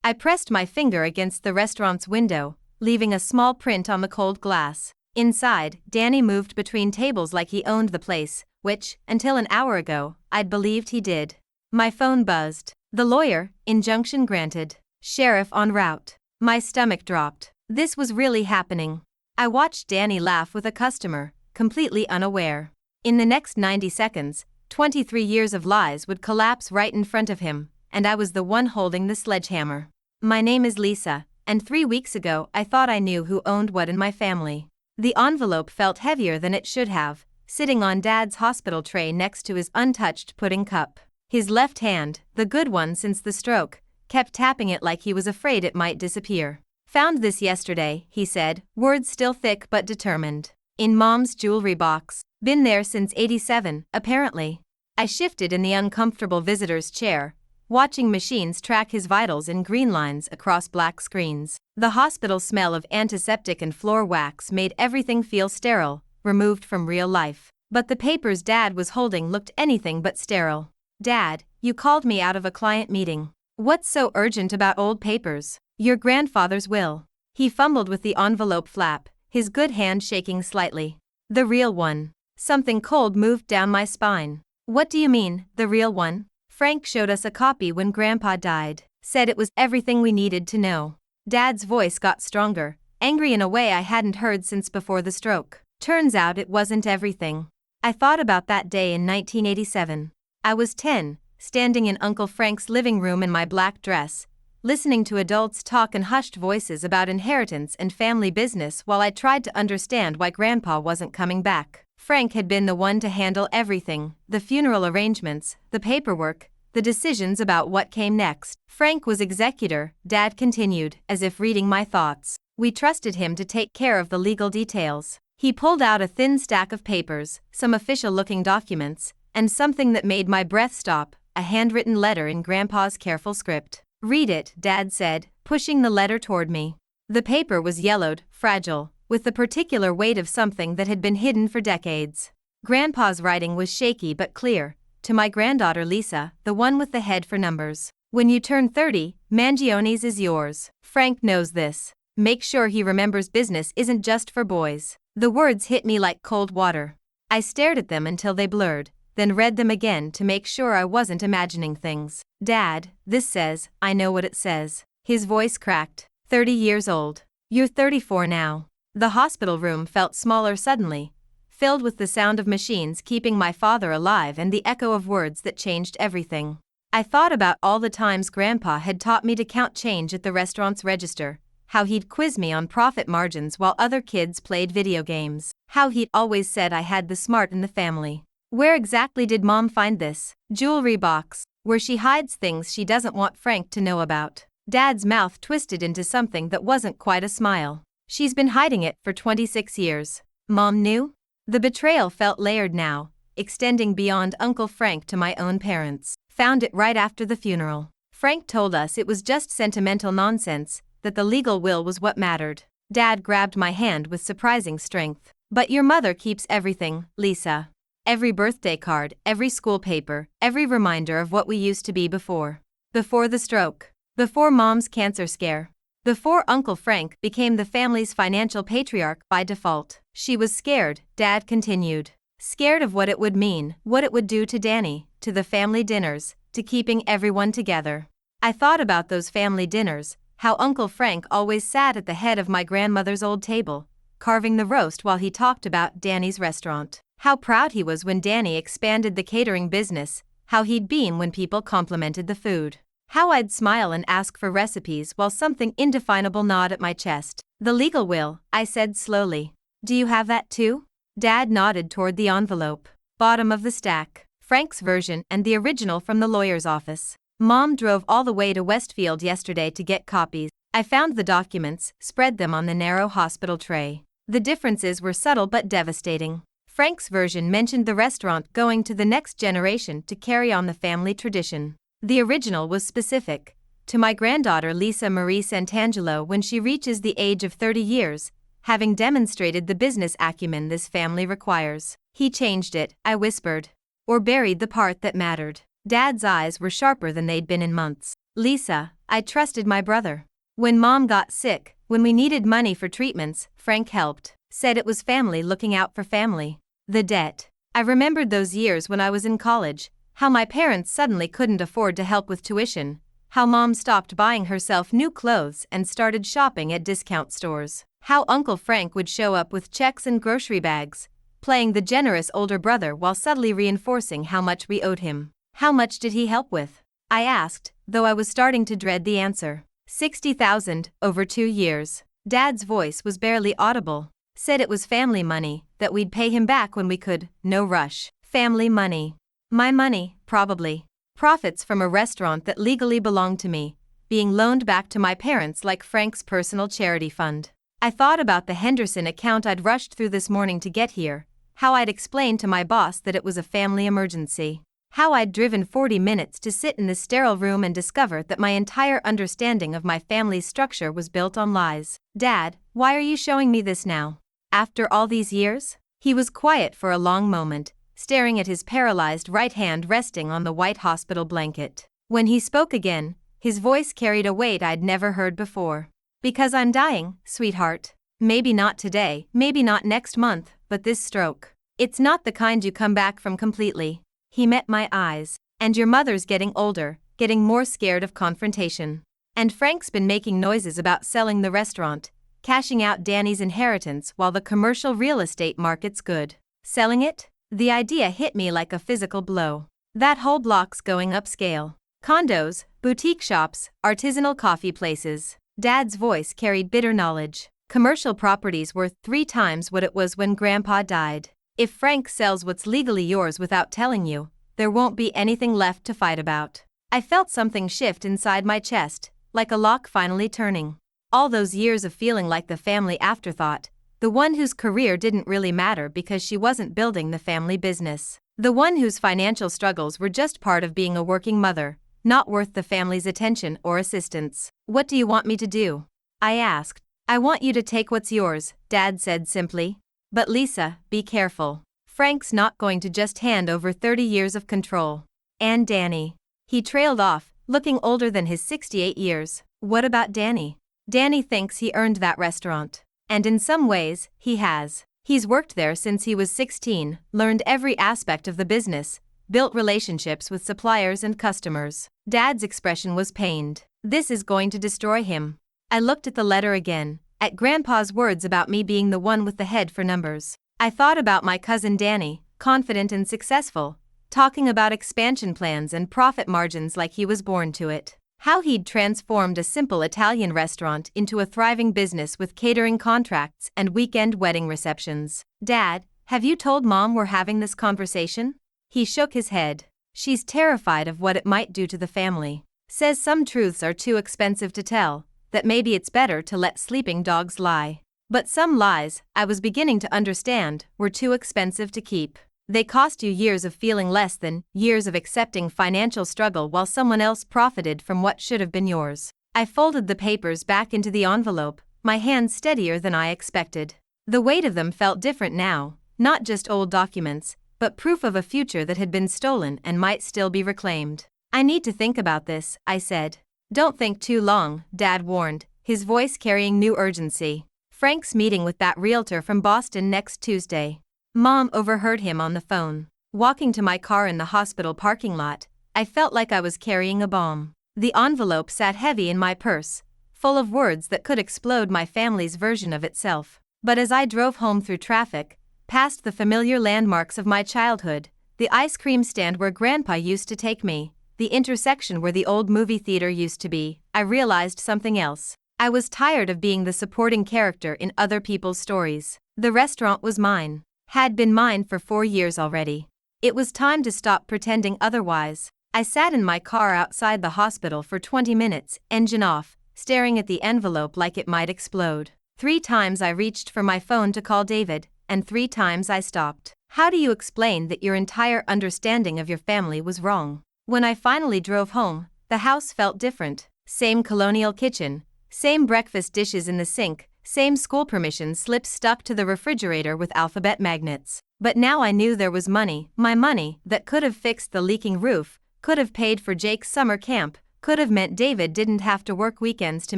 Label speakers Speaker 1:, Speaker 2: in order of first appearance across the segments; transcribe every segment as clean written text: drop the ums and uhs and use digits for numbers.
Speaker 1: I pressed my finger against the restaurant's window, leaving a small print on the cold glass. Inside, Danny moved between tables like he owned the place, which, until an hour ago, I'd believed he did. My phone buzzed. The lawyer, injunction granted. Sheriff en route. My stomach dropped. This was really happening. I watched Danny laugh with a customer, completely unaware. In the next 90 seconds, 23 years of lies would collapse right in front of him, and I was the one holding the sledgehammer. My name is Lisa, and 3 weeks ago I thought I knew who owned what in my family. The envelope felt heavier than it should have, sitting on Dad's hospital tray next to his untouched pudding cup. His left hand, the good one since the stroke, kept tapping it like he was afraid it might disappear. Found this yesterday, he said, words still thick but determined. In Mom's jewelry box. Been there since '87, apparently. I shifted in the uncomfortable visitor's chair, watching machines track his vitals in green lines across black screens. The hospital smell of antiseptic and floor wax made everything feel sterile, removed from real life. But the papers Dad was holding looked anything but sterile. Dad, you called me out of a client meeting. What's so urgent about old papers? Your grandfather's will. He fumbled with the envelope flap, his good hand shaking slightly. The real one. Something cold moved down my spine. What do you mean, the real one? Frank showed us a copy when Grandpa died. Said it was everything we needed to know. Dad's voice got stronger, angry in a way I hadn't heard since before the stroke. Turns out it wasn't everything. I thought about that day in 1987. I was 10, standing in Uncle Frank's living room in my black dress, listening to adults talk in hushed voices about inheritance and family business while I tried to understand why Grandpa wasn't coming back. Frank had been the one to handle everything, the funeral arrangements, the paperwork, the decisions about what came next. Frank was executor, Dad continued, as if reading my thoughts. We trusted him to take care of the legal details. He pulled out a thin stack of papers, some official-looking documents, and something that made my breath stop, a handwritten letter in Grandpa's careful script. Read it, Dad said, pushing the letter toward me. The paper was yellowed, fragile, with the particular weight of something that had been hidden for decades. Grandpa's writing was shaky but clear. To my granddaughter Lisa, the one with the head for numbers. When you turn 30, Mangiones is yours. Frank knows this. Make sure he remembers business isn't just for boys. The words hit me like cold water. I stared at them until they blurred, then read them again to make sure I wasn't imagining things. Dad, this says, I know what it says. His voice cracked. 30 years old. You're 34 now. The hospital room felt smaller suddenly, filled with the sound of machines keeping my father alive and the echo of words that changed everything. I thought about all the times Grandpa had taught me to count change at the restaurant's register, how he'd quiz me on profit margins while other kids played video games, how he'd always said I had the smart in the family. Where exactly did Mom find this jewelry box, where she hides things she doesn't want Frank to know about? Dad's mouth twisted into something that wasn't quite a smile. She's been hiding it for 26 years. Mom knew? The betrayal felt layered now, extending beyond Uncle Frank to my own parents. Found it right after the funeral. Frank told us it was just sentimental nonsense, that the legal will was what mattered. Dad grabbed my hand with surprising strength. But your mother keeps everything, Lisa. Every birthday card, every school paper, every reminder of what we used to be before. Before the stroke. Before Mom's cancer scare. Before Uncle Frank became the family's financial patriarch by default. She was scared, Dad continued. Scared of what it would mean, what it would do to Danny, to the family dinners, to keeping everyone together. I thought about those family dinners, how Uncle Frank always sat at the head of my grandmother's old table, carving the roast while he talked about Danny's restaurant. How proud he was when Danny expanded the catering business, how he'd beam when people complimented the food. How I'd smile and ask for recipes while something indefinable gnawed at my chest. The legal will, I said slowly. Do you have that too? Dad nodded toward the envelope. Bottom of the stack. Frank's version and the original from the lawyer's office. Mom drove all the way to Westfield yesterday to get copies. I found the documents, spread them on the narrow hospital tray. The differences were subtle but devastating. Frank's version mentioned the restaurant going to the next generation to carry on the family tradition. The original was specific. To my granddaughter Lisa Marie Santangelo when she reaches the age of 30 years, having demonstrated the business acumen this family requires. He changed it, I whispered. Or buried the part that mattered. Dad's eyes were sharper than they'd been in months. Lisa, I trusted my brother. When Mom got sick, when we needed money for treatments, Frank helped. Said it was family looking out for family. The debt. I remembered those years when I was in college, how my parents suddenly couldn't afford to help with tuition, how Mom stopped buying herself new clothes and started shopping at discount stores, how Uncle Frank would show up with checks and grocery bags, playing the generous older brother while subtly reinforcing how much we owed him. How much did he help with? I asked, though I was starting to dread the answer. $60,000, over 2 years. Dad's voice was barely audible. Said it was family money, that we'd pay him back when we could, no rush. Family money. My money, probably. Profits from a restaurant that legally belonged to me, being loaned back to my parents like Frank's personal charity fund. I thought about the Henderson account I'd rushed through this morning to get here, how I'd explained to my boss that it was a family emergency, how I'd driven 40 minutes to sit in the sterile room and discover that my entire understanding of my family's structure was built on lies. Dad, why are you showing me this now? After all these years? He was quiet for a long moment, staring at his paralyzed right hand resting on the white hospital blanket. When he spoke again, his voice carried a weight I'd never heard before. Because I'm dying, sweetheart. Maybe not today, maybe not next month, but this stroke. It's not the kind you come back from completely. He met my eyes. And your mother's getting older, getting more scared of confrontation. And Frank's been making noises about selling the restaurant, cashing out Danny's inheritance while the commercial real estate market's good. Selling it? The idea hit me like a physical blow. That whole block's going upscale. Condos, boutique shops, artisanal coffee places. Dad's voice carried bitter knowledge. Commercial properties worth 3 times what it was when Grandpa died. If Frank sells what's legally yours without telling you, there won't be anything left to fight about. I felt something shift inside my chest, like a lock finally turning. All those years of feeling like the family afterthought, the one whose career didn't really matter because she wasn't building the family business, the one whose financial struggles were just part of being a working mother, not worth the family's attention or assistance. What do you want me to do? I asked. I want you to take what's yours, Dad said simply. But Lisa, be careful. Frank's not going to just hand over 30 years of control. And Danny. He trailed off, looking older than his 68 years. What about Danny? Danny thinks he earned that restaurant. And in some ways, he has. He's worked there since he was 16, learned every aspect of the business, built relationships with suppliers and customers. Dad's expression was pained. This is going to destroy him. I looked at the letter again, at Grandpa's words about me being the one with the head for numbers. I thought about my cousin Danny, confident and successful, talking about expansion plans and profit margins like he was born to it. How he'd transformed a simple Italian restaurant into a thriving business with catering contracts and weekend wedding receptions. Dad, have you told Mom we're having this conversation? He shook his head. She's terrified of what it might do to the family. Says some truths are too expensive to tell, that maybe it's better to let sleeping dogs lie. But some lies, I was beginning to understand, were too expensive to keep. They cost you years of feeling less than, years of accepting financial struggle while someone else profited from what should have been yours. I folded the papers back into the envelope, my hands steadier than I expected. The weight of them felt different now, not just old documents, but proof of a future that had been stolen and might still be reclaimed. I need to think about this, I said. Don't think too long, Dad warned, his voice carrying new urgency. Frank's meeting with that realtor from Boston next Tuesday. Mom overheard him on the phone. Walking to my car in the hospital parking lot, I felt like I was carrying a bomb. The envelope sat heavy in my purse, full of words that could explode my family's version of itself. But as I drove home through traffic, past the familiar landmarks of my childhood, the ice cream stand where Grandpa used to take me, the intersection where the old movie theater used to be, I realized something else. I was tired of being the supporting character in other people's stories. The restaurant was mine. Had been mine for 4 years already. It was time to stop pretending otherwise. I sat in my car outside the hospital for 20 minutes, engine off, staring at the envelope like it might explode. 3 times I reached for my phone to call David, and 3 times I stopped. How do you explain that your entire understanding of your family was wrong? When I finally drove home, the house felt different. Same colonial kitchen, same breakfast dishes in the sink, same school permission slips stuck to the refrigerator with alphabet magnets. But now I knew there was money, my money, that could have fixed the leaking roof, could have paid for Jake's summer camp, could have meant David didn't have to work weekends to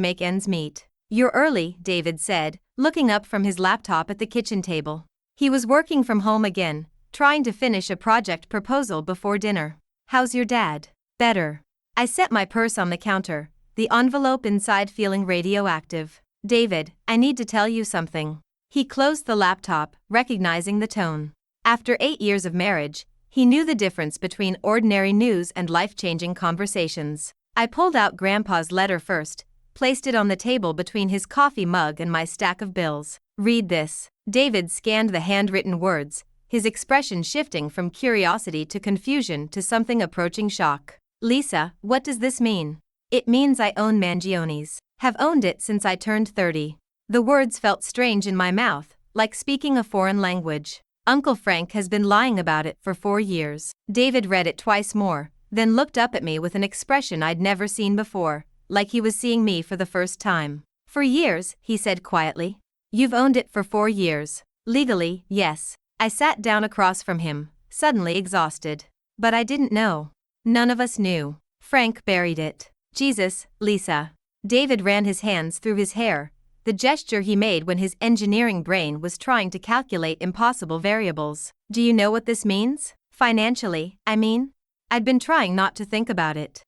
Speaker 1: make ends meet. "You're early," David said, looking up from his laptop at the kitchen table. He was working from home again, trying to finish a project proposal before dinner. "How's your dad?" "Better." I set my purse on the counter, the envelope inside feeling radioactive. "David, I need to tell you something." He closed the laptop, recognizing the tone. After 8 years of marriage, he knew the difference between ordinary news and life-changing conversations. I pulled out Grandpa's letter first, placed it on the table between his coffee mug and my stack of bills. "Read this." David scanned the handwritten words, his expression shifting from curiosity to confusion to something approaching shock. "Lisa, what does this mean?" "It means I own Mangiones. Have owned it since I turned 30. The words felt strange in my mouth, like speaking a foreign language. "Uncle Frank has been lying about it for 4 years. David read it twice more, then looked up at me with an expression I'd never seen before, like he was seeing me for the first time. "For years," he said quietly. "You've owned it for 4 years. Legally, yes." I sat down across from him, suddenly exhausted. "But I didn't know." "None of us knew. Frank buried it." "Jesus, Lisa." David ran his hands through his hair, the gesture he made when his engineering brain was trying to calculate impossible variables. "Do you know what this means? Financially, I mean?" I'd been trying not to think about it.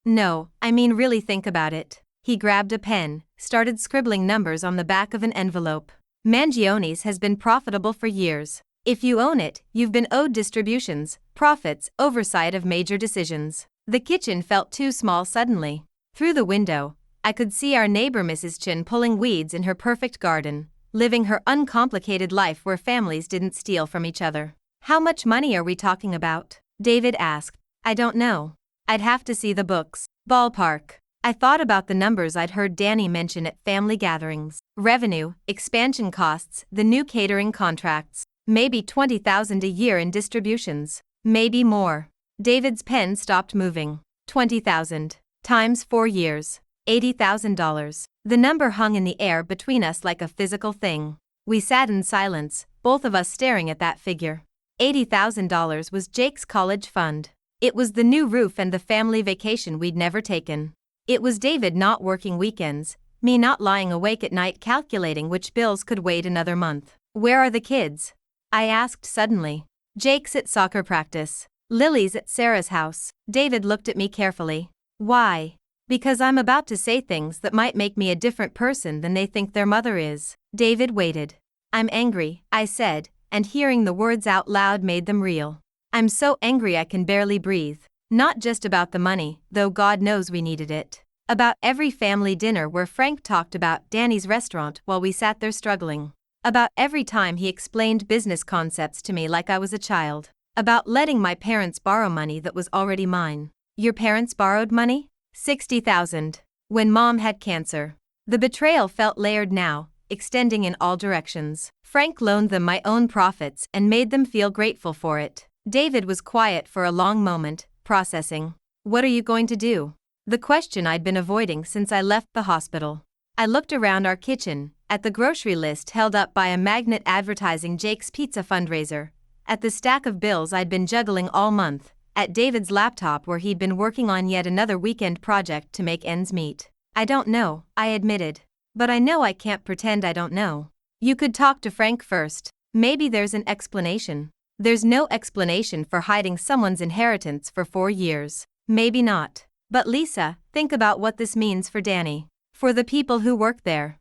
Speaker 1: "No, I mean really think about it." He grabbed a pen, started scribbling numbers on the back of an envelope. "Mangiones has been profitable for years. If you own it, you've been owed distributions, profits, oversight of major decisions." The kitchen felt too small suddenly. Through the window, I could see our neighbor Mrs. Chin pulling weeds in her perfect garden, living her uncomplicated life where families didn't steal from each other. "How much money are we talking about?" David asked. "I don't know. I'd have to see the books." "Ballpark." I thought about the numbers I'd heard Danny mention at family gatherings. Revenue, expansion costs, the new catering contracts. Maybe 20,000 a year in distributions. Maybe more. David's pen stopped moving. 20,000. Times 4 years. $80,000. The number hung in the air between us like a physical thing. We sat in silence, both of us staring at that figure. $80,000 was Jake's college fund. It was the new roof and the family vacation we'd never taken. It was David not working weekends, me not lying awake at night calculating which bills could wait another month. "Where are the kids?" I asked suddenly. "Jake's at soccer practice. Lily's at Sarah's house." David looked at me carefully. "Why?" "Because I'm about to say things that might make me a different person than they think their mother is." David waited. "I'm angry," I said, and hearing the words out loud made them real. "I'm so angry I can barely breathe. Not just about the money, though God knows we needed it. About every family dinner where Frank talked about Danny's restaurant while we sat there struggling. About every time he explained business concepts to me like I was a child. About letting my parents borrow money that was already mine." "Your parents borrowed money?" $60,000. When Mom had cancer. The betrayal felt layered now, extending in all directions. Frank loaned them my own profits and made them feel grateful for it. David was quiet for a long moment, processing. "What are you going to do?" The question I'd been avoiding since I left the hospital. I looked around our kitchen, at the grocery list held up by a magnet advertising Jake's Pizza fundraiser, at the stack of bills I'd been juggling all month, at David's laptop where he'd been working on yet another weekend project to make ends meet. "I don't know," I admitted. "But I know I can't pretend I don't know." "You could talk to Frank first. Maybe there's an explanation." "There's no explanation for hiding someone's inheritance for 4 years. Maybe not. But Lisa, think about what this means for Danny. For the people who work there.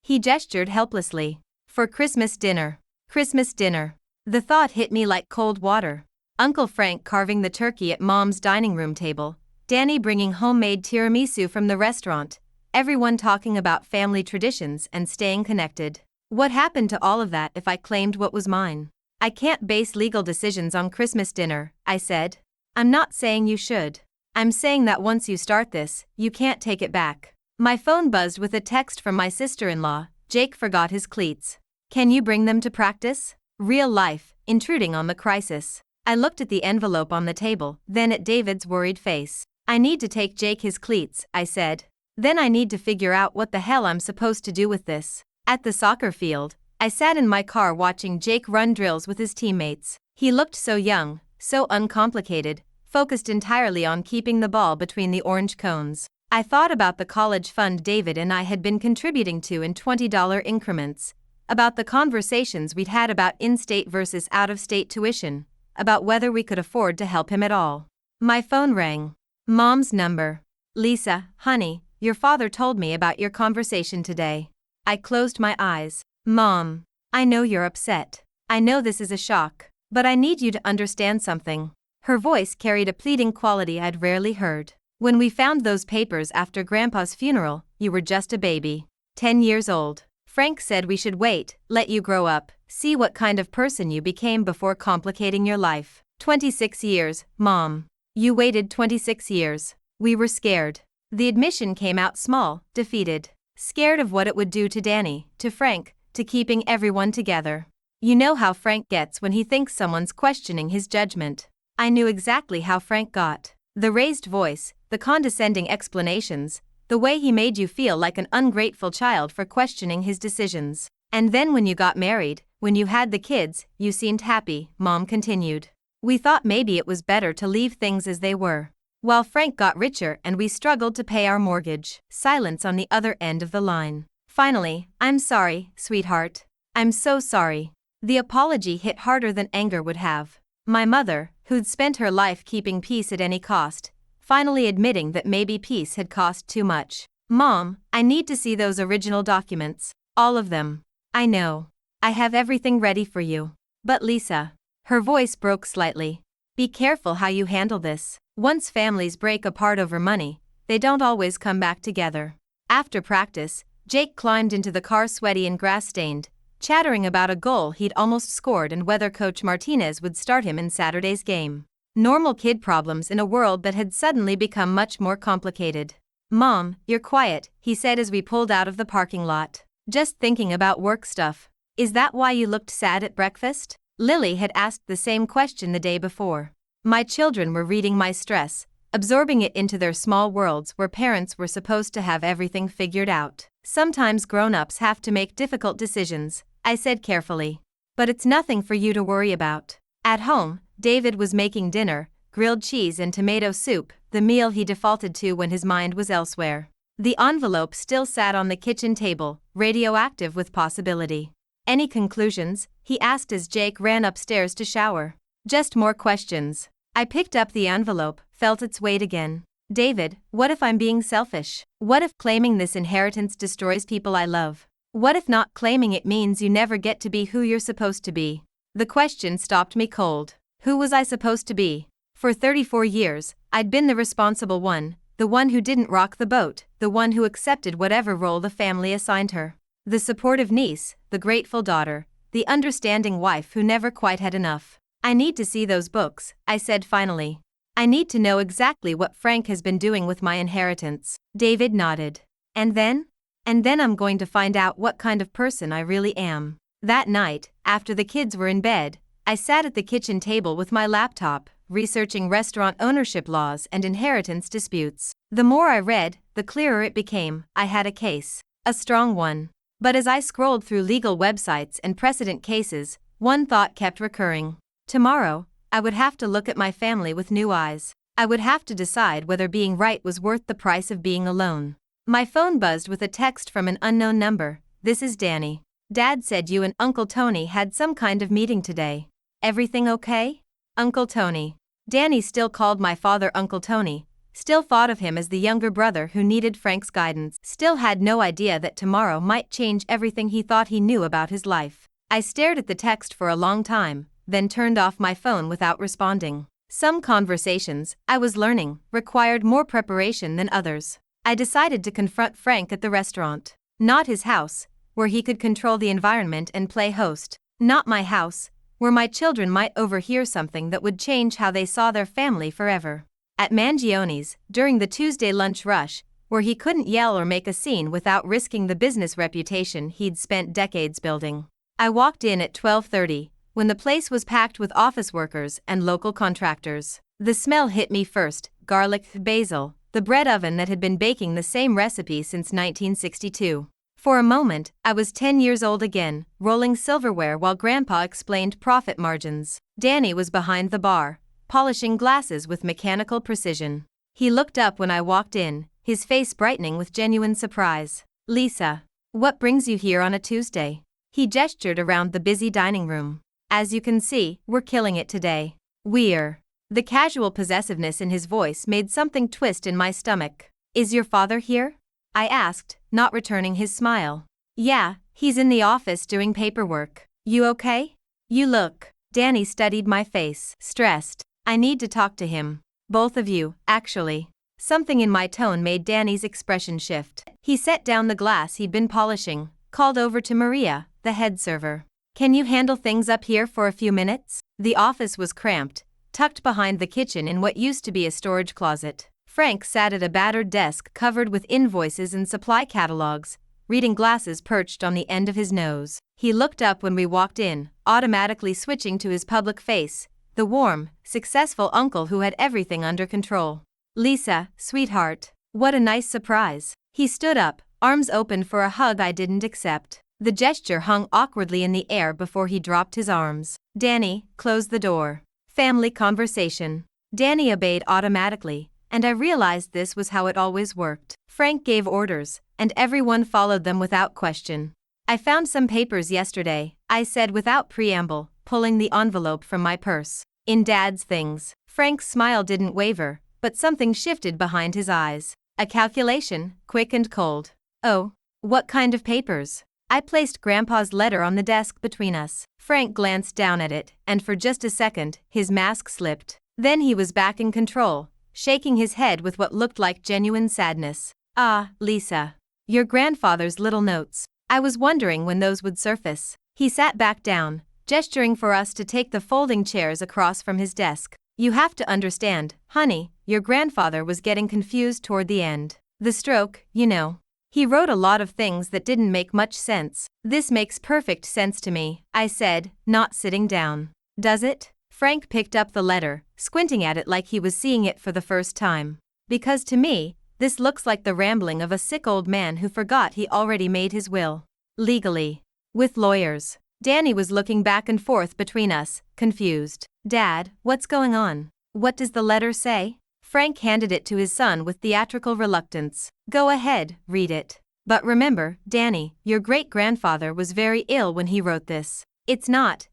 Speaker 1: He gestured helplessly. "For Christmas dinner." Christmas dinner. The thought hit me like cold water. Uncle Frank carving the turkey at Mom's dining room table, Danny bringing homemade tiramisu from the restaurant, everyone talking about family traditions and staying connected. What happened to all of that if I claimed what was mine? "I can't base legal decisions on Christmas dinner," I said. "I'm not saying you should. I'm saying that once you start this, you can't take it back." My phone buzzed with a text from my sister-in-law. Jake forgot his cleats. "Can you bring them to practice?" Real life, intruding on the crisis. I looked at the envelope on the table, then at David's worried face. "I need to take Jake his cleats," I said. "Then I need to figure out what the hell I'm supposed to do with this." At the soccer field, I sat in my car watching Jake run drills with his teammates. He looked so young, so uncomplicated, focused entirely on keeping the ball between the orange cones. I thought about the college fund David and I had been contributing to in $20 increments, about the conversations we'd had about in-state versus out-of-state tuition, about whether we could afford to help him at all. My phone rang. Mom's number. Lisa, honey, your father told me about your conversation today. I closed my eyes. Mom, I know you're upset. I know this is a shock, but I need you to understand something. Her voice carried a pleading quality I'd rarely heard. When we found those papers after Grandpa's funeral, you were just a baby. 10 years old. Frank said we should wait, let you grow up, see what kind of person you became before complicating your life. 26 years, Mom. You waited 26 years. We were scared. The admission came out small, defeated. Scared of what it would do to Danny, to Frank, to keeping everyone together. You know how Frank gets when he thinks someone's questioning his judgment. I knew exactly how Frank got. The raised voice, the condescending explanations, the way he made you feel like an ungrateful child for questioning his decisions. And then when you got married, when you had the kids, you seemed happy, Mom continued. We thought maybe it was better to leave things as they were. While Frank got richer and we struggled to pay our mortgage. Silence on the other end of the line. Finally, I'm sorry, sweetheart. I'm so sorry. The apology hit harder than anger would have. My mother, who'd spent her life keeping peace at any cost, finally admitting that maybe peace had cost too much. Mom, I need to see those original documents. All of them. I know. I have everything ready for you. But Lisa. Her voice broke slightly. Be careful how you handle this. Once families break apart over money, they don't always come back together. After practice, Jake climbed into the car sweaty and grass-stained, chattering about a goal he'd almost scored and whether Coach Martinez would start him in Saturday's game. Normal kid problems in a world that had suddenly become much more complicated. Mom, you're quiet, he said as we pulled out of the parking lot. Just thinking about work stuff. Is that why you looked sad at breakfast? Lily had asked the same question the day before. My children were reading my stress, absorbing it into their small worlds where parents were supposed to have everything figured out. Sometimes grown-ups have to make difficult decisions, I said carefully. But it's nothing for you to worry about. At home, David was making dinner, grilled cheese and tomato soup, the meal he defaulted to when his mind was elsewhere. The envelope still sat on the kitchen table, radioactive with possibility. Any conclusions? He asked as Jake ran upstairs to shower. Just more questions. I picked up the envelope, felt its weight again. David, what if I'm being selfish? What if claiming this inheritance destroys people I love? What if not claiming it means you never get to be who you're supposed to be? The question stopped me cold. Who was I supposed to be? For 34 years, I'd been the responsible one, the one who didn't rock the boat, the one who accepted whatever role the family assigned her. The supportive niece, the grateful daughter, the understanding wife who never quite had enough. I need to see those books, I said finally. I need to know exactly what Frank has been doing with my inheritance. David nodded. And then? And then I'm going to find out what kind of person I really am. That night, after the kids were in bed, I sat at the kitchen table with my laptop, researching restaurant ownership laws and inheritance disputes. The more I read, the clearer it became. I had a case. A strong one. But as I scrolled through legal websites and precedent cases, one thought kept recurring. Tomorrow, I would have to look at my family with new eyes. I would have to decide whether being right was worth the price of being alone. My phone buzzed with a text from an unknown number. This is Danny. Dad said you and Uncle Tony had some kind of meeting today. Everything okay? Uncle Tony. Danny still called my father Uncle Tony, still thought of him as the younger brother who needed Frank's guidance, still had no idea that tomorrow might change everything he thought he knew about his life. I stared at the text for a long time, then turned off my phone without responding. Some conversations, I was learning, required more preparation than others. I decided to confront Frank at the restaurant. Not his house, where he could control the environment and play host. Not my house, where my children might overhear something that would change how they saw their family forever. At Mangione's, during the Tuesday lunch rush, where he couldn't yell or make a scene without risking the business reputation he'd spent decades building. I walked in at 12:30, when the place was packed with office workers and local contractors. The smell hit me first, garlic, basil, the bread oven that had been baking the same recipe since 1962. For a moment, I was 10 years old again, rolling silverware while Grandpa explained profit margins. Danny was behind the bar, polishing glasses with mechanical precision. He looked up when I walked in, his face brightening with genuine surprise. "Lisa, what brings you here on a Tuesday?" He gestured around the busy dining room. "As you can see, we're killing it today." "We're." The casual possessiveness in his voice made something twist in my stomach. "Is your father here?" I asked, not returning his smile. "Yeah, he's in the office doing paperwork. You okay?" "You look." Danny studied my face. "Stressed. I need to talk to him. Both of you, actually." Something in my tone made Danny's expression shift. He set down the glass he'd been polishing, called over to Maria, the head server. "Can you handle things up here for a few minutes?" The office was cramped, tucked behind the kitchen in what used to be a storage closet. Frank sat at a battered desk covered with invoices and supply catalogs, reading glasses perched on the end of his nose. He looked up when we walked in, automatically switching to his public face, the warm, successful uncle who had everything under control. "Lisa, sweetheart, what a nice surprise." He stood up, arms open for a hug I didn't accept. The gesture hung awkwardly in the air before he dropped his arms. "Danny, close the door." Family conversation. Danny obeyed automatically, and I realized this was how it always worked. Frank gave orders, and everyone followed them without question. "I found some papers yesterday," I said without preamble, pulling the envelope from my purse. "In Dad's things." Frank's smile didn't waver, but something shifted behind his eyes. A calculation, quick and cold. "Oh, what kind of papers?" I placed Grandpa's letter on the desk between us. Frank glanced down at it, and for just a second, his mask slipped. Then he was back in control, shaking his head with what looked like genuine sadness. "Ah, Lisa. Your grandfather's little notes. I was wondering when those would surface." He sat back down, gesturing for us to take the folding chairs across from his desk. "You have to understand, honey, your grandfather was getting confused toward the end. The stroke, you know. He wrote a lot of things that didn't make much sense." "This makes perfect sense to me," I said, not sitting down. "Does it?" Frank picked up the letter, squinting at it like he was seeing it for the first time. "Because to me, this looks like the rambling of a sick old man who forgot he already made his will. Legally. With lawyers." Danny was looking back and forth between us, confused. "Dad, what's going on? What does the letter say?" Frank handed it to his son with theatrical reluctance. "Go ahead, read it. But remember, Danny, your great-grandfather was very ill when he wrote this. It's not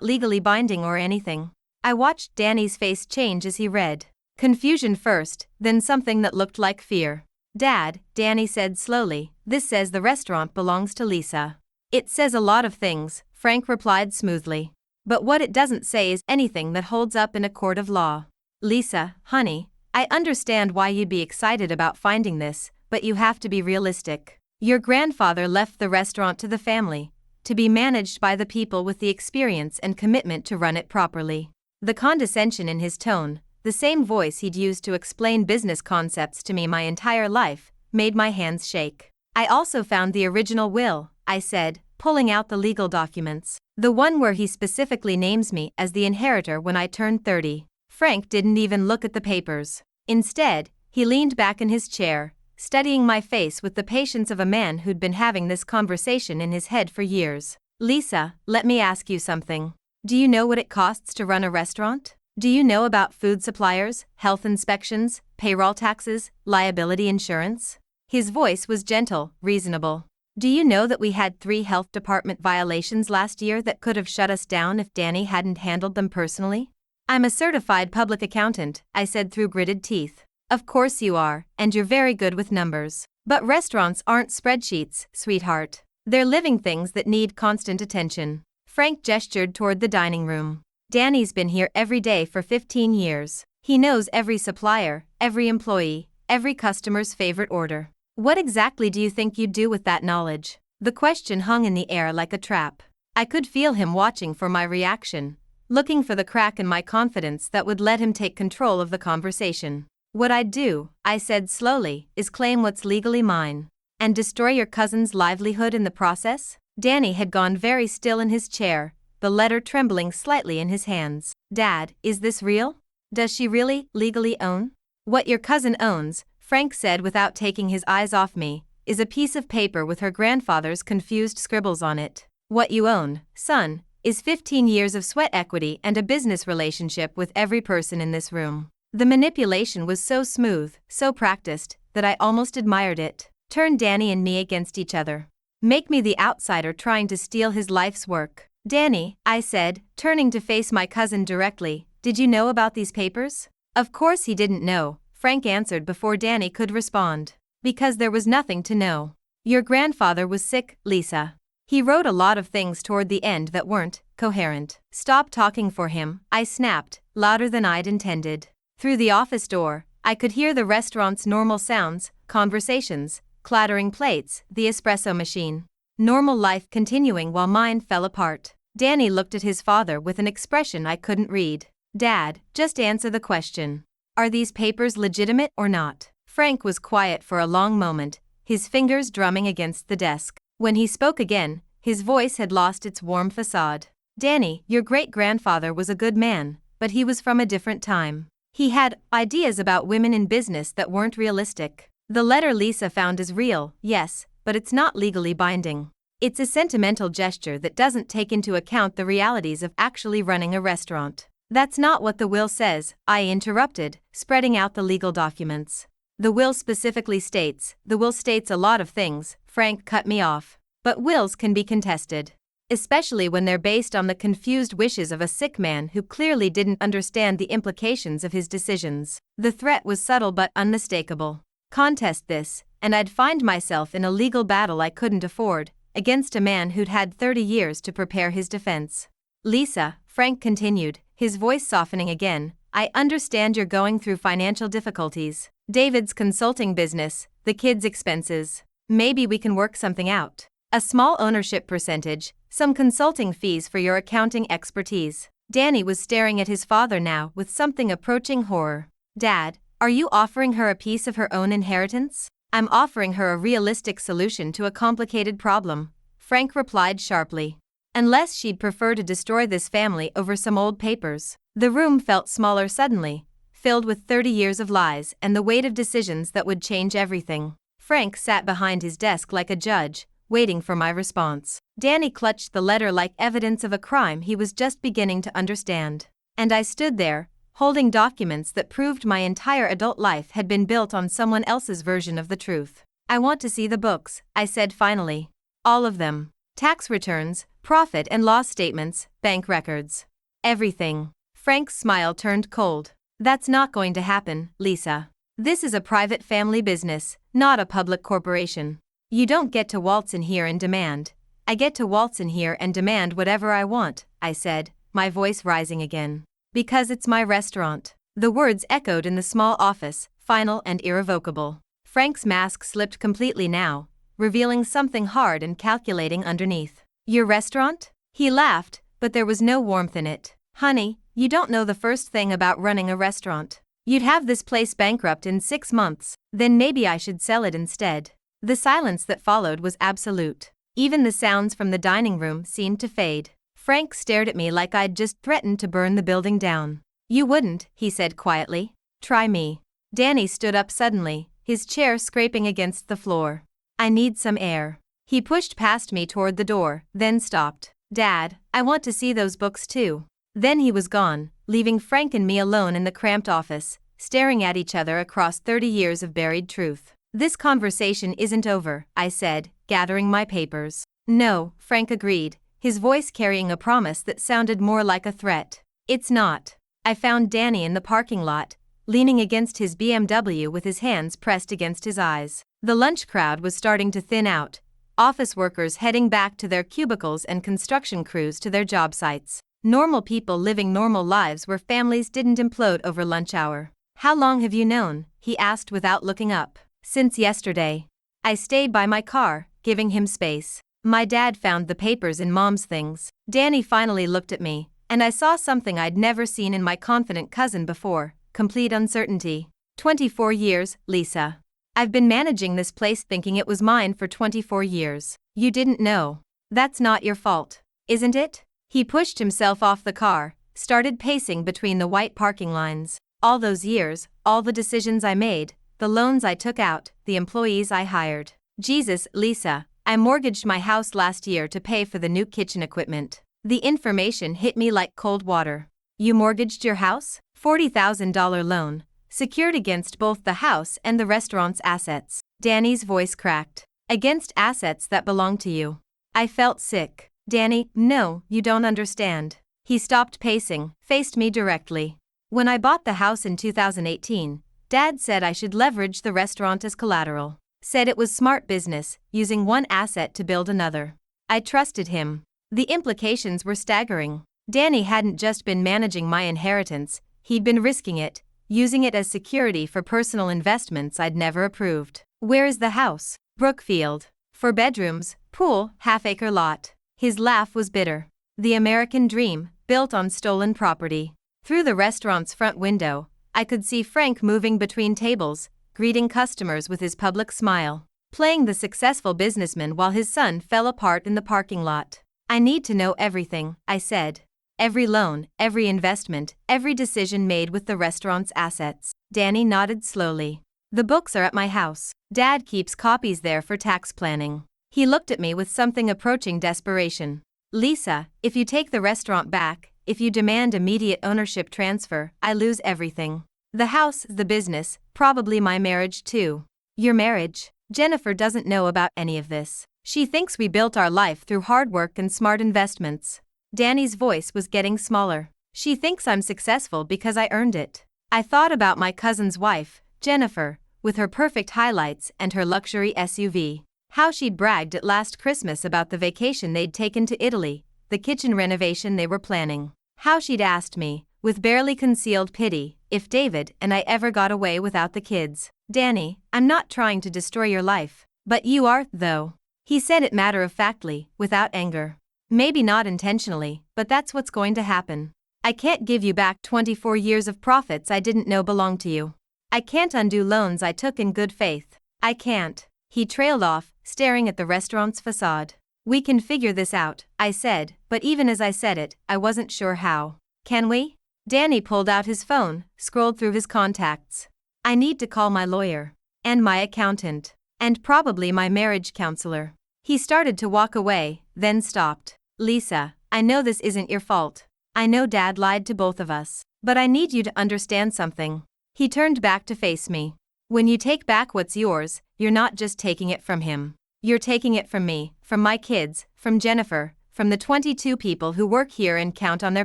Speaker 1: legally binding or anything." I watched Danny's face change as he read. Confusion first, then something that looked like fear. "Dad," Danny said slowly, "this says the restaurant belongs to Lisa." "It says a lot of things," Frank replied smoothly. "But what it doesn't say is anything that holds up in a court of law. Lisa, honey, I understand why you'd be excited about finding this, but you have to be realistic. Your grandfather left the restaurant to the family, to be managed by the people with the experience and commitment to run it properly." The condescension in his tone, the same voice he'd used to explain business concepts to me my entire life, made my hands shake. "I also found the original will," I said, pulling out the legal documents. "The one where he specifically names me as the inheritor when I turned 30. Frank didn't even look at the papers. Instead, he leaned back in his chair, studying my face with the patience of a man who'd been having this conversation in his head for years. "Lisa, let me ask you something. Do you know what it costs to run a restaurant? Do you know about food suppliers, health inspections, payroll taxes, liability insurance?" His voice was gentle, reasonable. "Do you know that we had 3 health department violations last year that could have shut us down if Danny hadn't handled them personally?" "I'm a certified public accountant," I said through gritted teeth. "Of course you are, and you're very good with numbers. But restaurants aren't spreadsheets, sweetheart. They're living things that need constant attention." Frank gestured toward the dining room. "Danny's been here every day for 15 years. He knows every supplier, every employee, every customer's favorite order. What exactly do you think you'd do with that knowledge?" The question hung in the air like a trap. I could feel him watching for my reaction, looking for the crack in my confidence that would let him take control of the conversation. "What I'd do," I said slowly, "is claim what's legally mine. And destroy your cousin's livelihood in the process." Danny had gone very still in his chair, the letter trembling slightly in his hands. "Dad, is this real? Does she really, legally own?" "What your cousin owns," Frank said without taking his eyes off me, "is a piece of paper with her grandfather's confused scribbles on it. What you own, son, is 15 years of sweat equity and a business relationship with every person in this room. The manipulation was so smooth, so practiced, that I almost admired it. Turn Danny and me against each other. Make me the outsider trying to steal his life's work. Danny, I said, turning to face my cousin directly, did you know about these papers? Of course he didn't know, Frank answered before Danny could respond. Because there was nothing to know. Your grandfather was sick, Lisa. He wrote a lot of things toward the end that weren't coherent. Stop talking for him, I snapped, louder than I'd intended. Through the office door, I could hear the restaurant's normal sounds, conversations, clattering plates, the espresso machine. Normal life continuing while mine fell apart. Danny looked at his father with an expression I couldn't read. Dad, just answer the question. Are these papers legitimate or not? Frank was quiet for a long moment, his fingers drumming against the desk. When he spoke again, his voice had lost its warm facade. Danny, your great-grandfather was a good man, but he was from a different time. He had ideas about women in business that weren't realistic. The letter Lisa found is real, yes, but it's not legally binding. It's a sentimental gesture that doesn't take into account the realities of actually running a restaurant. That's not what the will says, I interrupted, spreading out the legal documents. The will specifically states, the will states a lot of things, Frank cut me off. But wills can be contested. Especially when they're based on the confused wishes of a sick man who clearly didn't understand the implications of his decisions. The threat was subtle but unmistakable. Contest this, and I'd find myself in a legal battle I couldn't afford, against a man who'd had 30 years to prepare his defense. Lisa, Frank continued, his voice softening again, I understand you're going through financial difficulties. David's consulting business, the kids' expenses. Maybe we can work something out. A small ownership percentage, some consulting fees for your accounting expertise. Danny was staring at his father now with something approaching horror. Dad, are you offering her a piece of her own inheritance? I'm offering her a realistic solution to a complicated problem, Frank replied sharply. Unless she'd prefer to destroy this family over some old papers. The room felt smaller suddenly, filled with 30 years of lies and the weight of decisions that would change everything. Frank sat behind his desk like a judge, waiting for my response. Danny clutched the letter like evidence of a crime he was just beginning to understand. And I stood there, holding documents that proved my entire adult life had been built on someone else's version of the truth. I want to see the books, I said finally. All of them. Tax returns, profit and loss statements, bank records. Everything. Frank's smile turned cold. That's not going to happen, Lisa. This is a private family business, not a public corporation. You don't get to waltz in here and demand. I get to waltz in here and demand whatever I want, I said, my voice rising again. Because it's my restaurant. The words echoed in the small office, final and irrevocable. Frank's mask slipped completely now, revealing something hard and calculating underneath. Your restaurant? He laughed, but there was no warmth in it. Honey, you don't know the first thing about running a restaurant. You'd have this place bankrupt in 6 months, then maybe I should sell it instead. The silence that followed was absolute. Even the sounds from the dining room seemed to fade. Frank stared at me like I'd just threatened to burn the building down. You wouldn't, he said quietly. Try me. Danny stood up suddenly, his chair scraping against the floor. I need some air. He pushed past me toward the door, then stopped. Dad, I want to see those books too. Then he was gone, leaving Frank and me alone in the cramped office, staring at each other across 30 years of buried truth. This conversation isn't over, I said, gathering my papers. No, Frank agreed, his voice carrying a promise that sounded more like a threat. It's not. I found Danny in the parking lot, leaning against his BMW with his hands pressed against his eyes. The lunch crowd was starting to thin out, office workers heading back to their cubicles and construction crews to their job sites. Normal people living normal lives where families didn't implode over lunch hour. How long have you known? He asked without looking up. Since yesterday. I stayed by my car, giving him space. My dad found the papers in Mom's things. Danny finally looked at me, and I saw something I'd never seen in my confident cousin before, complete uncertainty. 24 years, Lisa. I've been managing this place thinking it was mine for 24 years. You didn't know. That's not your fault, isn't it? He pushed himself off the car, started pacing between the white parking lines. All those years, all the decisions I made, the loans I took out, the employees I hired. Jesus, Lisa, I mortgaged my house last year to pay for the new kitchen equipment. The information hit me like cold water. You mortgaged your house? $40,000 loan, secured against both the house and the restaurant's assets. Danny's voice cracked. Against assets that belong to you. I felt sick. Danny, no, you don't understand. He stopped pacing, faced me directly. When I bought the house in 2018, Dad said I should leverage the restaurant as collateral. Said it was smart business, using one asset to build another. I trusted him. The implications were staggering. Danny hadn't just been managing my inheritance, he'd been risking it, using it as security for personal investments I'd never approved. Where is the house? Brookfield. 4 bedrooms, pool, half-acre lot. His laugh was bitter. The American dream, built on stolen property. Through the restaurant's front window, I could see Frank moving between tables, greeting customers with his public smile, playing the successful businessman while his son fell apart in the parking lot. I need to know everything, I said. Every loan, every investment, every decision made with the restaurant's assets. Danny nodded slowly. The books are at my house. Dad keeps copies there for tax planning. He looked at me with something approaching desperation. Lisa, if you take the restaurant back, if you demand immediate ownership transfer, I lose everything. The house, the business, probably my marriage too. Your marriage? Jennifer doesn't know about any of this. She thinks we built our life through hard work and smart investments. Danny's voice was getting smaller. She thinks I'm successful because I earned it. I thought about my cousin's wife, Jennifer, with her perfect highlights and her luxury SUV. How she'd bragged at last Christmas about the vacation they'd taken to Italy, the kitchen renovation they were planning. How she'd asked me, with barely concealed pity, if David and I ever got away without the kids. Danny, I'm not trying to destroy your life. But you are, though. He said it matter-of-factly, without anger. Maybe not intentionally, but that's what's going to happen. I can't give you back 24 years of profits I didn't know belonged to you. I can't undo loans I took in good faith. I can't. He trailed off, staring at the restaurant's facade. We can figure this out, I said, but even as I said it, I wasn't sure how. Can we? Danny pulled out his phone, scrolled through his contacts. I need to call my lawyer. And my accountant. And probably my marriage counselor. He started to walk away, then stopped. Lisa, I know this isn't your fault. I know Dad lied to both of us. But I need you to understand something. He turned back to face me. When you take back what's yours, you're not just taking it from him. You're taking it from me, from my kids, from Jennifer, from the 22 people who work here and count on their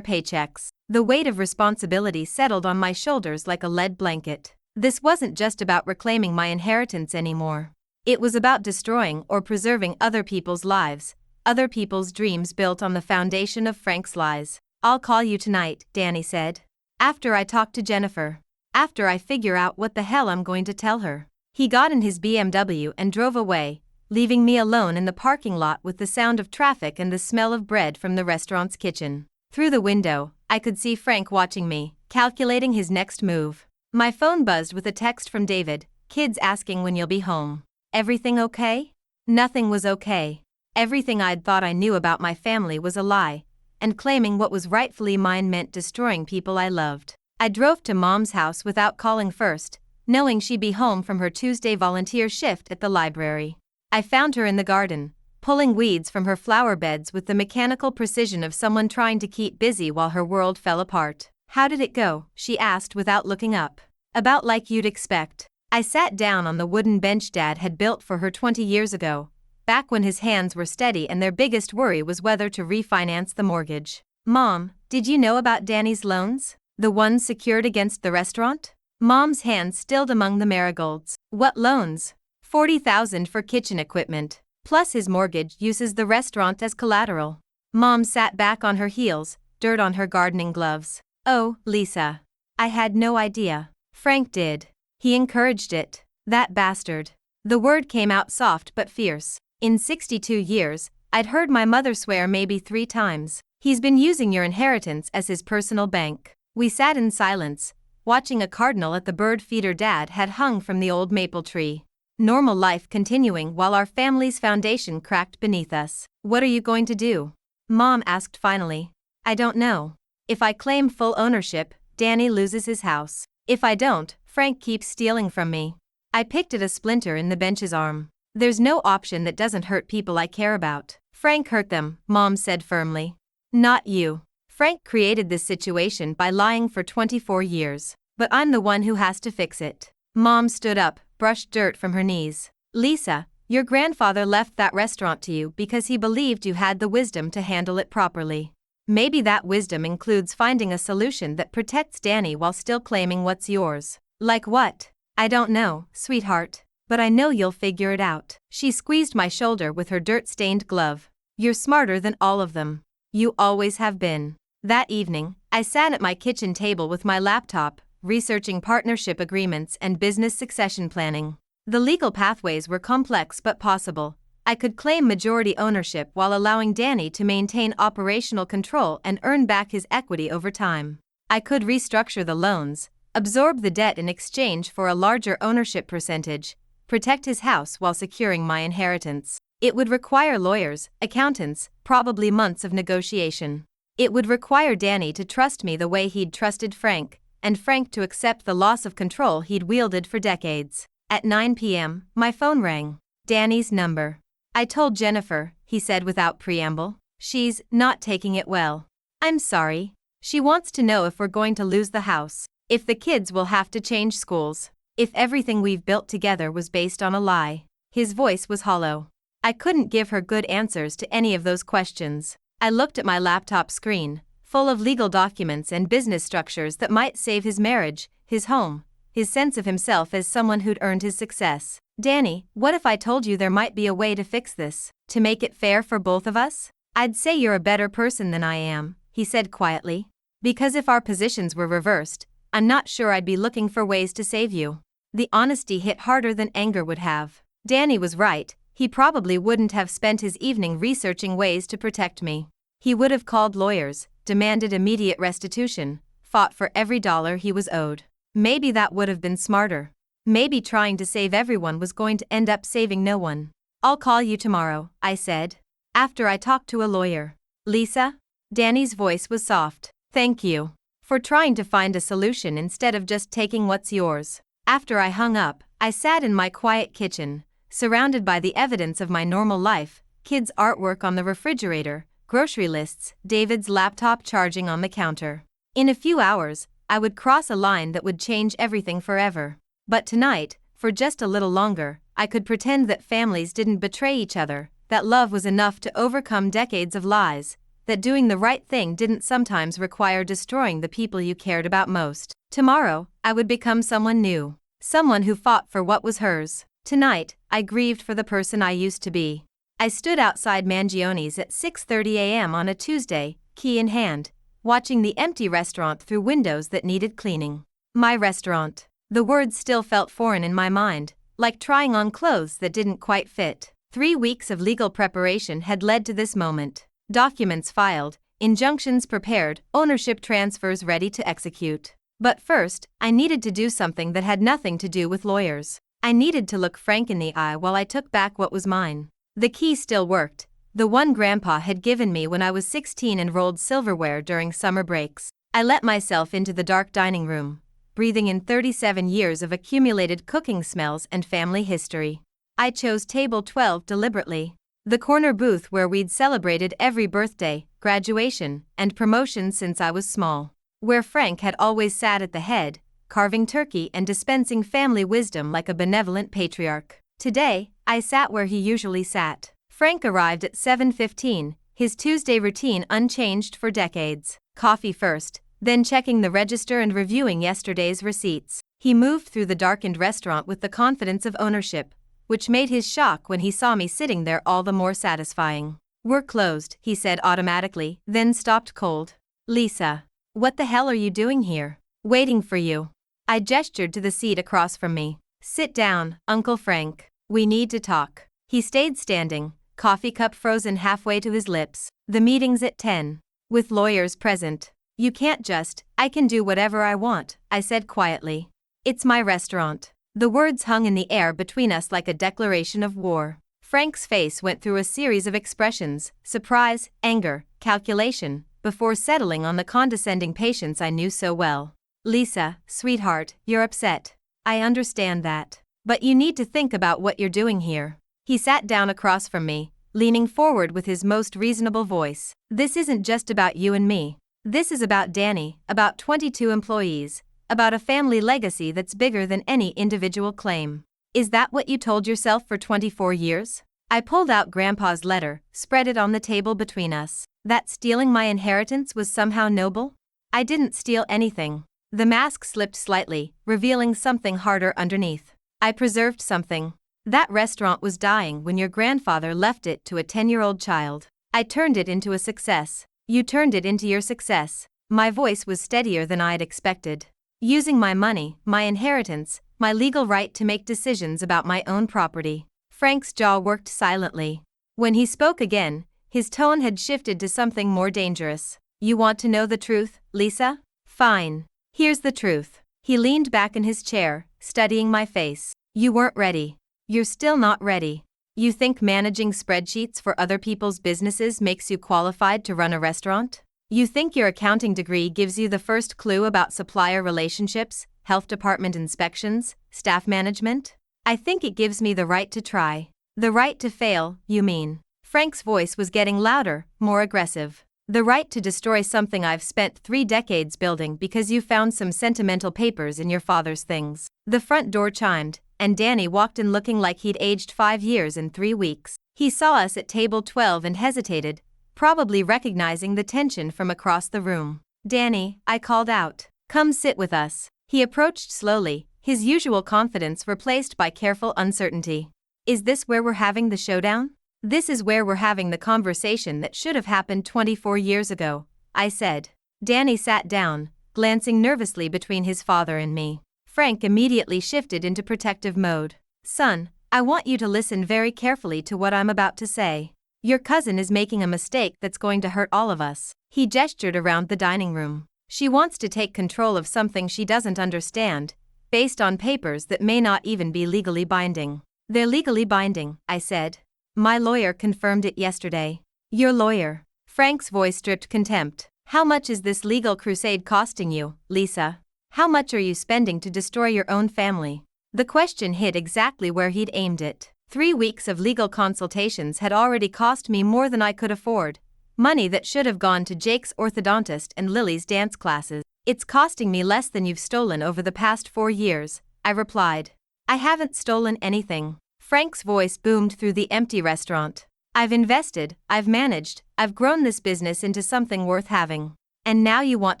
Speaker 1: paychecks. The weight of responsibility settled on my shoulders like a lead blanket. This wasn't just about reclaiming my inheritance anymore. It was about destroying or preserving other people's lives, other people's dreams built on the foundation of Frank's lies. I'll call you tonight, Danny said. After I talk to Jennifer. After I figure out what the hell I'm going to tell her. He got in his BMW and drove away, leaving me alone in the parking lot with the sound of traffic and the smell of bread from the restaurant's kitchen. Through the window, I could see Frank watching me, calculating his next move. My phone buzzed with a text from David, kids asking when you'll be home. Everything okay? Nothing was okay. Everything I'd thought I knew about my family was a lie, and claiming what was rightfully mine meant destroying people I loved. I drove to Mom's house without calling first, knowing she'd be home from her Tuesday volunteer shift at the library. I found her in the garden, pulling weeds from her flower beds with the mechanical precision of someone trying to keep busy while her world fell apart. How did it go? She asked without looking up. About like you'd expect. I sat down on the wooden bench Dad had built for her 20 years ago, back when his hands were steady and their biggest worry was whether to refinance the mortgage. Mom, did you know about Danny's loans? The ones secured against the restaurant? Mom's hands stilled among the marigolds. What loans? $40,000 for kitchen equipment, plus his mortgage uses the restaurant as collateral. Mom sat back on her heels, dirt on her gardening gloves. Oh, Lisa. I had no idea. Frank did. He encouraged it. That bastard. The word came out soft but fierce. In 62 years, I'd heard my mother swear maybe 3 times. He's been using your inheritance as his personal bank. We sat in silence, watching a cardinal at the bird feeder Dad had hung from the old maple tree. Normal life continuing while our family's foundation cracked beneath us. What are you going to do? Mom asked finally. I don't know. If I claim full ownership, Danny loses his house. If I don't, Frank keeps stealing from me. I picked at a splinter in the bench's arm. There's no option that doesn't hurt people I care about. Frank hurt them, Mom said firmly. Not you. Frank created this situation by lying for 24 years. But I'm the one who has to fix it. Mom stood up, brushed dirt from her knees. Lisa, your grandfather left that restaurant to you because he believed you had the wisdom to handle it properly. Maybe that wisdom includes finding a solution that protects Danny while still claiming what's yours. Like what? I don't know, sweetheart. But I know you'll figure it out. She squeezed my shoulder with her dirt-stained glove. You're smarter than all of them. You always have been. That evening, I sat at my kitchen table with my laptop, researching partnership agreements and business succession planning. The legal pathways were complex but possible. I could claim majority ownership while allowing Danny to maintain operational control and earn back his equity over time. I could restructure the loans, absorb the debt in exchange for a larger ownership percentage, protect his house while securing my inheritance. It would require lawyers, accountants, probably months of negotiation. It would require Danny to trust me the way he'd trusted Frank, and Frank to accept the loss of control he'd wielded for decades. At 9 p.m., my phone rang. Danny's number. I told Jennifer, he said without preamble. She's not taking it well. I'm sorry. She wants to know if we're going to lose the house, if the kids will have to change schools, if everything we've built together was based on a lie. His voice was hollow. I couldn't give her good answers to any of those questions. I looked at my laptop screen, full of legal documents and business structures that might save his marriage, his home, his sense of himself as someone who'd earned his success. Danny, what if I told you there might be a way to fix this, to make it fair for both of us? I'd say you're a better person than I am, he said quietly. Because if our positions were reversed, I'm not sure I'd be looking for ways to save you. The honesty hit harder than anger would have. Danny was right, he probably wouldn't have spent his evening researching ways to protect me. He would have called lawyers, demanded immediate restitution, fought for every dollar he was owed. Maybe that would have been smarter. Maybe trying to save everyone was going to end up saving no one. I'll call you tomorrow, I said. After I talked to a lawyer. Lisa? Danny's voice was soft. Thank you. For trying to find a solution instead of just taking what's yours. After I hung up, I sat in my quiet kitchen, surrounded by the evidence of my normal life, kids' artwork on the refrigerator, grocery lists, David's laptop charging on the counter. In a few hours, I would cross a line that would change everything forever. But tonight, for just a little longer, I could pretend that families didn't betray each other, that love was enough to overcome decades of lies, that doing the right thing didn't sometimes require destroying the people you cared about most. Tomorrow, I would become someone new, someone who fought for what was hers. Tonight, I grieved for the person I used to be. I stood outside Mangioni's at 6:30 a.m. on a Tuesday, key in hand, watching the empty restaurant through windows that needed cleaning. My restaurant. The words still felt foreign in my mind, like trying on clothes that didn't quite fit. 3 weeks of legal preparation had led to this moment. Documents filed, injunctions prepared, ownership transfers ready to execute. But first, I needed to do something that had nothing to do with lawyers. I needed to look Frank in the eye while I took back what was mine. The key still worked, the one Grandpa had given me when I was 16 and rolled silverware during summer breaks. I let myself into the dark dining room, breathing in 37 years of accumulated cooking smells and family history. I chose table 12 deliberately, the corner booth where we'd celebrated every birthday, graduation, and promotion since I was small, where Frank had always sat at the head, carving turkey and dispensing family wisdom like a benevolent patriarch. Today, I sat where he usually sat. Frank arrived at 7:15, his Tuesday routine unchanged for decades. Coffee first, then checking the register and reviewing yesterday's receipts. He moved through the darkened restaurant with the confidence of ownership, which made his shock when he saw me sitting there all the more satisfying. "We're closed," he said automatically, then stopped cold. "Lisa, what the hell are you doing here?" "Waiting for you." I gestured to the seat across from me. "Sit down, Uncle Frank. We need to talk." He stayed standing, coffee cup frozen halfway to his lips. "The meeting's at 10. With lawyers present. You can't just, I can do whatever I want," I said quietly. "It's my restaurant." The words hung in the air between us like a declaration of war. Frank's face went through a series of expressions, surprise, anger, calculation, before settling on the condescending patience I knew so well. "Lisa, sweetheart, you're upset. I understand that. But you need to think about what you're doing here." He sat down across from me, leaning forward with his most reasonable voice. This isn't just about you and me. This is about Danny, about 22 employees, about a family legacy that's bigger than any individual claim. Is that what you told yourself for 24 years? I pulled out Grandpa's letter, spread it on the table between us. That stealing my inheritance was somehow noble? I didn't steal anything. The mask slipped slightly, revealing something harder underneath. I preserved something. That restaurant was dying when your grandfather left it to a 10-year-old child. I turned it into a success. You turned it into your success. My voice was steadier than I'd expected. Using my money, my inheritance, my legal right to make decisions about my own property. Frank's jaw worked silently. When he spoke again, his tone had shifted to something more dangerous. You want to know the truth, Lisa? Fine. Here's the truth. He leaned back in his chair, studying my face. You weren't ready. You're still not ready. You think managing spreadsheets for other people's businesses makes you qualified to run a restaurant? You think your accounting degree gives you the first clue about supplier relationships, health department inspections, staff management? I think it gives me the right to try. The right to fail, you mean? Frank's voice was getting louder, more aggressive. The right to destroy something I've spent 3 decades building because you found some sentimental papers in your father's things. The front door chimed, and Danny walked in looking like he'd aged 5 years in 3 weeks. He saw us at table 12 and hesitated, probably recognizing the tension from across the room. Danny, I called out. Come sit with us. He approached slowly, his usual confidence replaced by careful uncertainty. Is this where we're having the showdown? This is where we're having the conversation that should have happened 24 years ago, I said. Danny sat down, glancing nervously between his father and me. Frank immediately shifted into protective mode. Son, I want you to listen very carefully to what I'm about to say. Your cousin is making a mistake that's going to hurt all of us. He gestured around the dining room. She wants to take control of something she doesn't understand, based on papers that may not even be legally binding. They're legally binding, I said. My lawyer confirmed it yesterday. Your lawyer? Frank's voice dripped contempt. How much is this legal crusade costing you, Lisa? How much are you spending to destroy your own family? The question hit exactly where he'd aimed it. 3 weeks of legal consultations had already cost me more than I could afford. Money that should have gone to Jake's orthodontist and Lily's dance classes. It's costing me less than you've stolen over the past 4 years, I replied. I haven't stolen anything. Frank's voice boomed through the empty restaurant. I've invested, I've managed, I've grown this business into something worth having. And now you want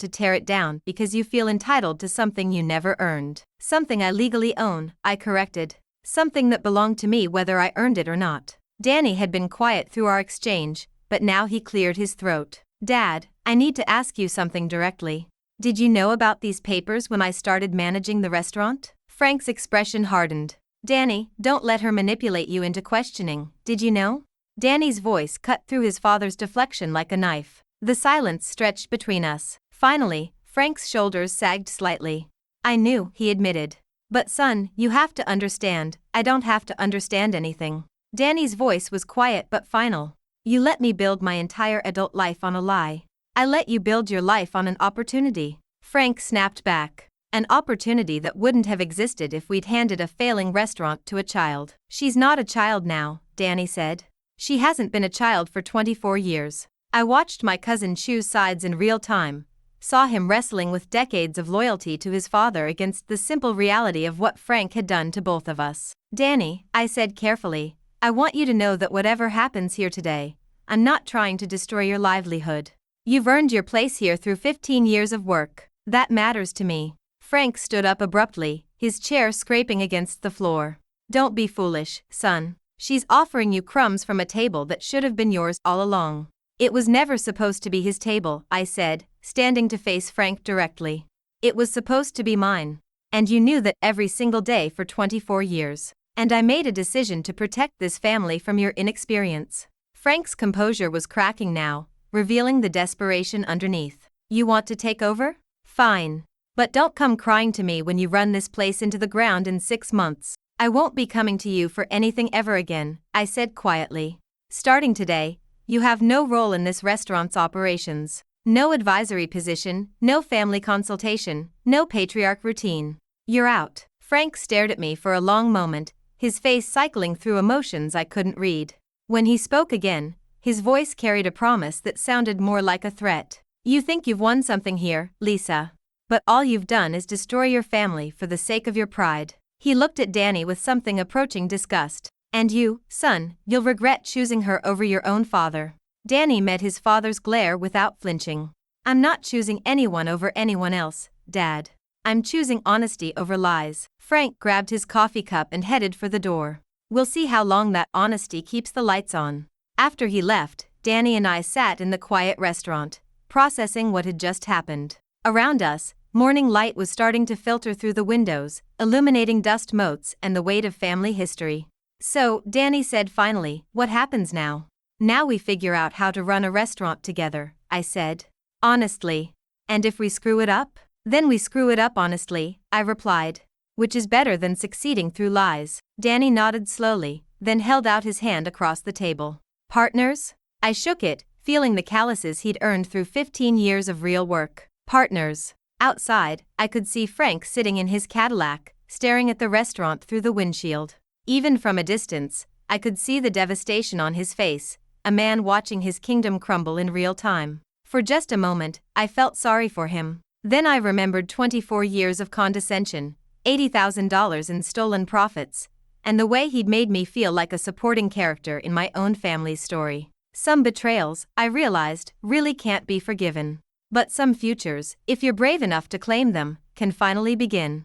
Speaker 1: to tear it down because you feel entitled to something you never earned. Something I legally own, I corrected. Something that belonged to me whether I earned it or not. Danny had been quiet through our exchange, but now he cleared his throat. Dad, I need to ask you something directly. Did you know about these papers when I started managing the restaurant? Frank's expression hardened. Danny, don't let her manipulate you into questioning. Did you know? Danny's voice cut through his father's deflection like a knife. The silence stretched between us. Finally, Frank's shoulders sagged slightly. I knew, he admitted. But son, you have to understand, I don't have to understand anything. Danny's voice was quiet but final. You let me build my entire adult life on a lie. I let you build your life on an opportunity. Frank snapped back. An opportunity that wouldn't have existed if we'd handed a failing restaurant to a child. She's not a child now, Danny said. She hasn't been a child for 24 years. I watched my cousin choose sides in real time, saw him wrestling with decades of loyalty to his father against the simple reality of what Frank had done to both of us. Danny, I said carefully, I want you to know that whatever happens here today, I'm not trying to destroy your livelihood. You've earned your place here through 15 years of work. That matters to me. Frank stood up abruptly, his chair scraping against the floor. Don't be foolish, son. She's offering you crumbs from a table that should have been yours all along. It was never supposed to be his table, I said, standing to face Frank directly. It was supposed to be mine. And you knew that every single day for 24 years. And I made a decision to protect this family from your inexperience. Frank's composure was cracking now, revealing the desperation underneath. You want to take over? Fine. But don't come crying to me when you run this place into the ground in 6 months. I won't be coming to you for anything ever again, I said quietly. Starting today, you have no role in this restaurant's operations. No advisory position, no family consultation, no patriarch routine. You're out. Frank stared at me for a long moment, his face cycling through emotions I couldn't read. When he spoke again, his voice carried a promise that sounded more like a threat. You think you've won something here, Lisa. But all you've done is destroy your family for the sake of your pride. He looked at Danny with something approaching disgust. And you, son, you'll regret choosing her over your own father. Danny met his father's glare without flinching. I'm not choosing anyone over anyone else, Dad. I'm choosing honesty over lies. Frank grabbed his coffee cup and headed for the door. We'll see how long that honesty keeps the lights on. After he left, Danny and I sat in the quiet restaurant, processing what had just happened. Around us, morning light was starting to filter through the windows, illuminating dust motes and the weight of family history. So, Danny said finally, what happens now? Now we figure out how to run a restaurant together, I said. Honestly. And if we screw it up? Then we screw it up honestly, I replied. Which is better than succeeding through lies. Danny nodded slowly, then held out his hand across the table. Partners? I shook it, feeling the calluses he'd earned through 15 years of real work. Partners. Outside, I could see Frank sitting in his Cadillac, staring at the restaurant through the windshield. Even from a distance, I could see the devastation on his face, a man watching his kingdom crumble in real time. For just a moment, I felt sorry for him. Then I remembered 24 years of condescension, $80,000 in stolen profits, and the way he'd made me feel like a supporting character in my own family's story. Some betrayals, I realized, really can't be forgiven. But some futures, if you're brave enough to claim them, can finally begin.